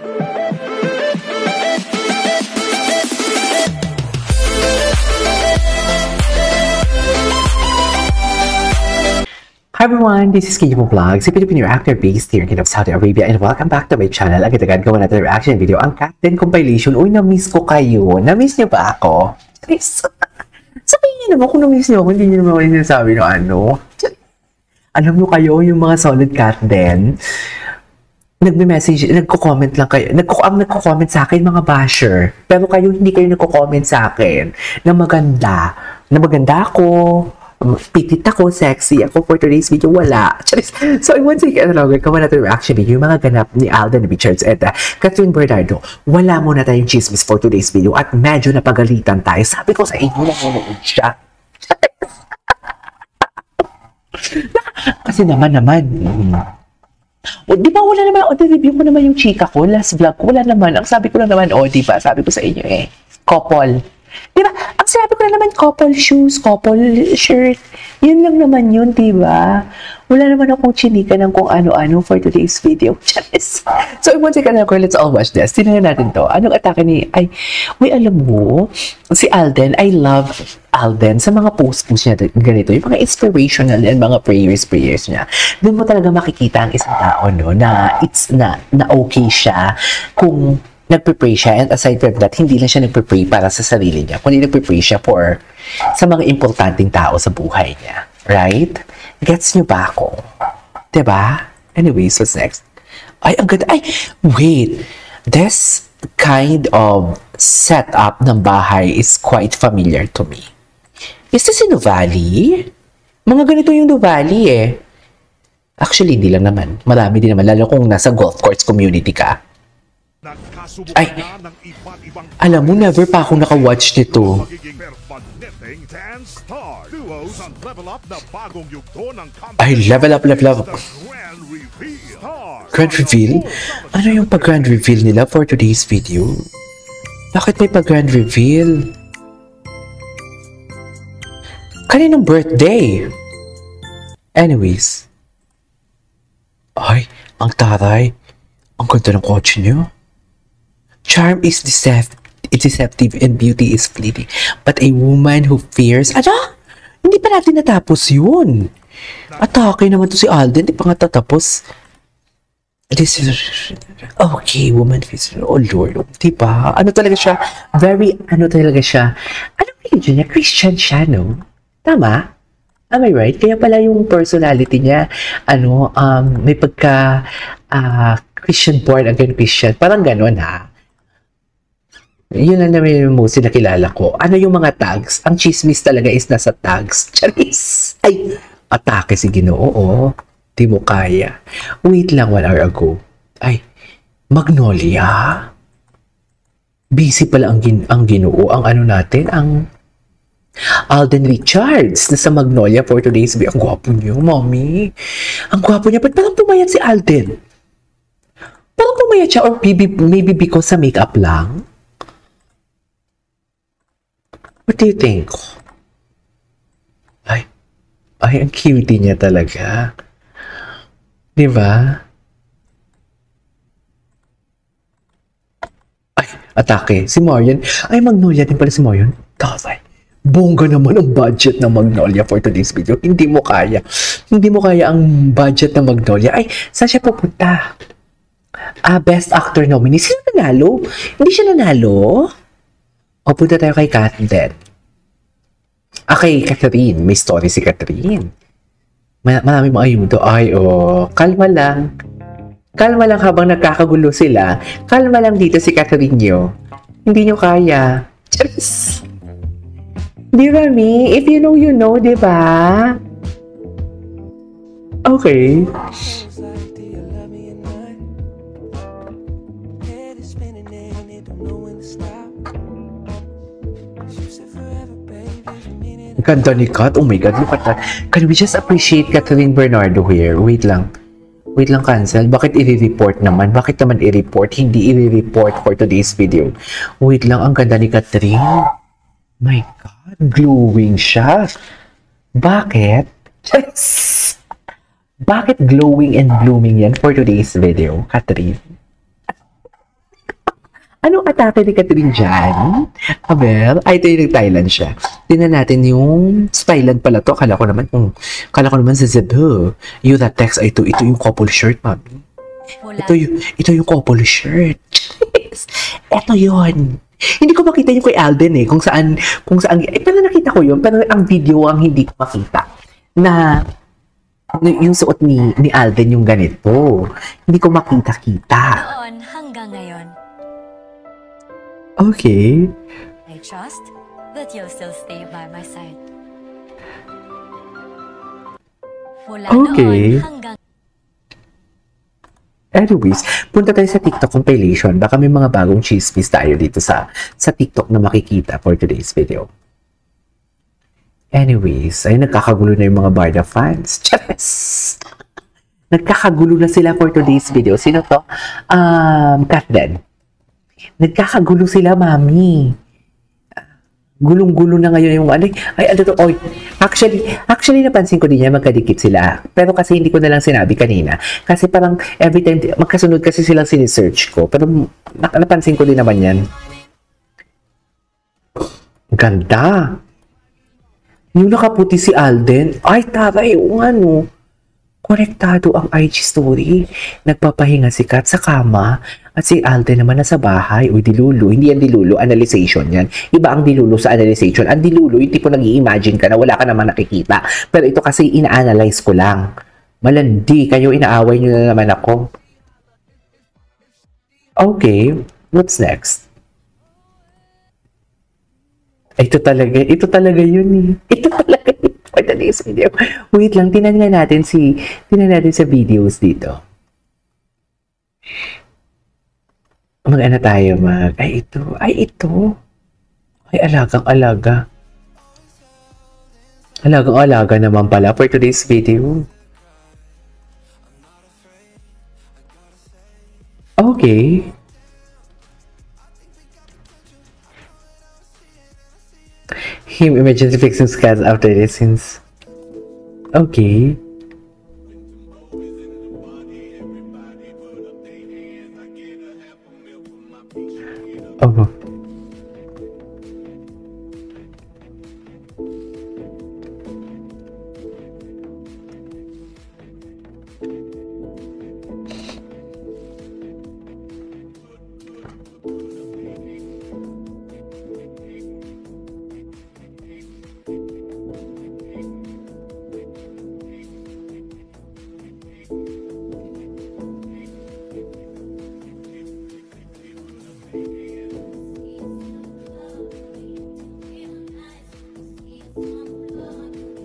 Hi everyone, this is Kimo Vlogs, a Filipino actor based here in Kingdom of Saudi Arabia, and welcome back to my channel. Agad-agad gawa natin reaction video, ang Captain compilation. Uy, na-miss ko kayo. Na-miss niyo ba ako? Sabihin niyo naman kung na-miss niyo ako, hindi niyo naman ako sinasabi no ano. Alam niyo kayo, yung mga solid Captain, nagme-message, nagko-comment lang kayo. Nagko-comment sa akin mga basher. Pero kayo, hindi kayo nagko-comment sa akin na maganda. Na maganda ako, pitit ako, sexy ako for today's video, wala. So, once again, gawa natin reaction video, yung mga ganap ni Alden Richards at Catherine Bernardo. Wala muna tayong chismis for today's video at medyo napagalitan tayo. Sabi ko sa inyo, nanonood siya. Kasi naman. O, di ba, wala naman, review ko naman yung chika ko, last vlog ko, wala naman. Ang sabi ko lang naman, di ba, sabi ko sa inyo couple. Diba? Ang sabi ko na naman, couple shoes, couple shirt. Yun lang naman yun, diba? Wala naman akong chinika ng kung ano-ano for today's video. So, once again, let's all watch this. Tingnan natin to. Anong atake ni... alam mo, si Alden, I love Alden sa mga post niya ganito. Yung mga inspirational and mga prayers niya. Doon mo talaga makikita ang isang tao, no, na okay siya kung nagpe-pray siya, and aside from that, hindi lang siya nagpe-pray para sa sarili niya, kundi nagpe-pray siya sa mga importanteng tao sa buhay niya. Right? Gets niyo ba ako? Diba? Anyways, what's next? Ay, ang ganda. Ay, wait. This kind of setup ng bahay is quite familiar to me. Is this in Nuvali? Mga ganito yung Nuvali Actually, hindi lang naman. Marami din naman, lalo kung nasa golf course community ka. Ay, alam mo, never pa ako naka-watch nito. Ay, level up. Grand reveal? Ano yung pag-grand reveal nila for today's video? Bakit may pag-grand reveal? Kaninong birthday? Anyways. Ay, ang taray. Ang ganda ng kotse niyo. Charm is deceptive and beauty is fleeting. But a woman who fears... Hindi pa natin natapos yun. Atake naman to si Alden. Hindi pa nga tatapos. This is... Okay, woman fears... Oh Lord. Diba? Ano talaga siya? Ano religion niya? Christian siya, no? Tama? Am I right? Kaya pala yung personality niya, may pagka... Christian born again Christian. Parang gano'n, ha? Yun lang naman yung most nakilala ko. Ano yung mga tags? Ang chismis talaga is nasa tags. Charis! Ay! Atake si Ginoo. Di mo kaya. Wait lang, 1 hour ago. Ay! Magnolia? Busy pala ang Ginoo. Ang natin? Ang Alden Richards na sa Magnolia for today's video. Ang gwapo niyo, mommy. Ang gwapo niya. Ba't parang pumayat si Alden? Parang pumayat siya or maybe because sa makeup lang? What do you think? Ay, ang cutie niya talaga. Diba? Ay, atake. Si Marion. Ay, Magnolia din pala si Marion. Taway. Bongga naman ang budget ng Magnolia for today's video. Hindi mo kaya. Hindi mo kaya ang budget ng Magnolia. Ay, saan siya pupunta? Best Actor nominee. Sino nanalo? Hindi siya nanalo? O, punta tayo kay Catherine. Kay Catherine. May story si Catherine. Marami mga ayudo. Ay, kalma lang. Kalma lang habang nagkakagulo sila. Kalma lang dito si Catherine nyo. Hindi nyo kaya. Charis! Di Rami, if you know, di ba? Okay. Ganda ni Kat. Oh my God, look at that. Can we just appreciate Catherine Bernardo here? Wait lang, cancel. Bakit i-report naman? Bakit naman i-report? Hindi i-report for today's video. Wait lang, ang ganda ni Catherine. My God, glowing siya. Bakit? Bakit glowing and blooming yan for today's video, Catherine? Anong atake ni Catherine dyan? Abel? Ay, ito yung nag-Thailand siya. Tingnan natin yung sa Thailand pala to. Kala ko naman sa Cebu. Yung that text, ito yung couple shirt, mami. Ito yung couple shirt. Ito yun. Hindi ko makita yung kay Alden kung saan, pero nakita ko yun, pero ang video ang hindi ko makita. Na yung suot ni Alden yung ganito. Hindi ko makita-kita. Noon hanggang ngayon. Okay. I trust that you'll still stay by my side. Mula Okay. noon hanggang Anyways, punta tayo sa TikTok compilation. Baka may mga bagong chismis tayo dito sa TikTok na makikita for today's video. Anyways, ay nagkakagulo na yung mga Barda fans. Chares! Nagkakagulo na sila for today's video. Sino to? Katden. Nagkakagulo sila, mami. Gulong-gulo na ngayon yung ano. Ay, ano to? Oy, actually napansin ko din yan, magkadikit sila. Pero kasi hindi ko na lang sinabi kanina. Kasi parang every time, magkasunod kasi silang sinisearch ko. Pero napansin ko din naman yan. Ganda. Yung nakaputi si Alden, ay taray, ano, konektado ang IG story. Nagpapahinga si Kat sa kama at si Alden naman nasa bahay. Uy, dilulo. Hindi yan dilulo, analyzation yan. Iba ang dilulo sa analyzation. Ang dilulo, yung tipo nag-i-imagine ka na wala ka naman nakikita. Pero ito kasi ina-analyze ko lang. Malandi kayo, inaaway nyo na naman ako. Okay, what's next? Ito talaga yun Ito talaga yun for today's video. Wait lang, tingnan natin sa videos dito. Mag-ano tayo, ay ito. Ay, alagang-alaga. Alagang-alaga naman pala for today's video. Okay. Him emergency fixing scars after lessons. Okay. Oh.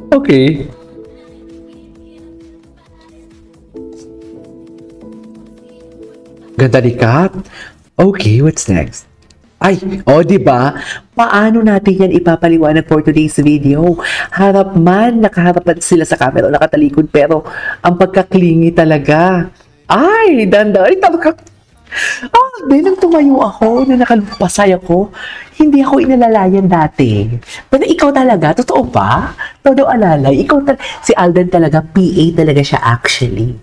Okay. Ganda ni Kat. Okay, what's next? Ay, diba? Paano natin yan ipapaliwanag for today's video? Nakaharap sila sa camera o nakatalikod, pero ang pagkaklingi talaga. Ay, ay, talaga. Nang tumayo ako, na nakalumpasay ako, hindi ako inalalayan dati. Pero ikaw talaga, totoo ba? Todo alalay, si Alden talaga, PA talaga siya actually.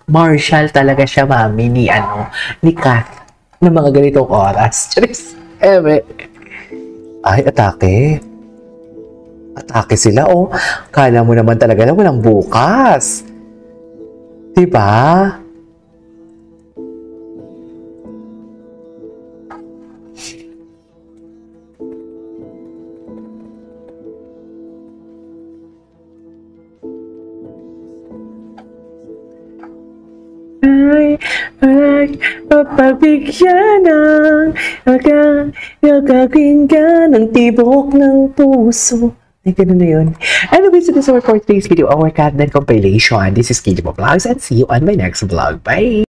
Marshall talaga siya, mami, ni Kat, ng mga ganitong oras. Charis, ay, atake. Atake sila, Kala mo naman talaga na walang bukas. Diba? Ay, papagbigyan ng gagawin ka ng tibok ng puso. Ay, ganun na yun. Anyways, this is our for today's video, our Catden compilation. This is Kidimo Vlogs, and see you on my next vlog. Bye!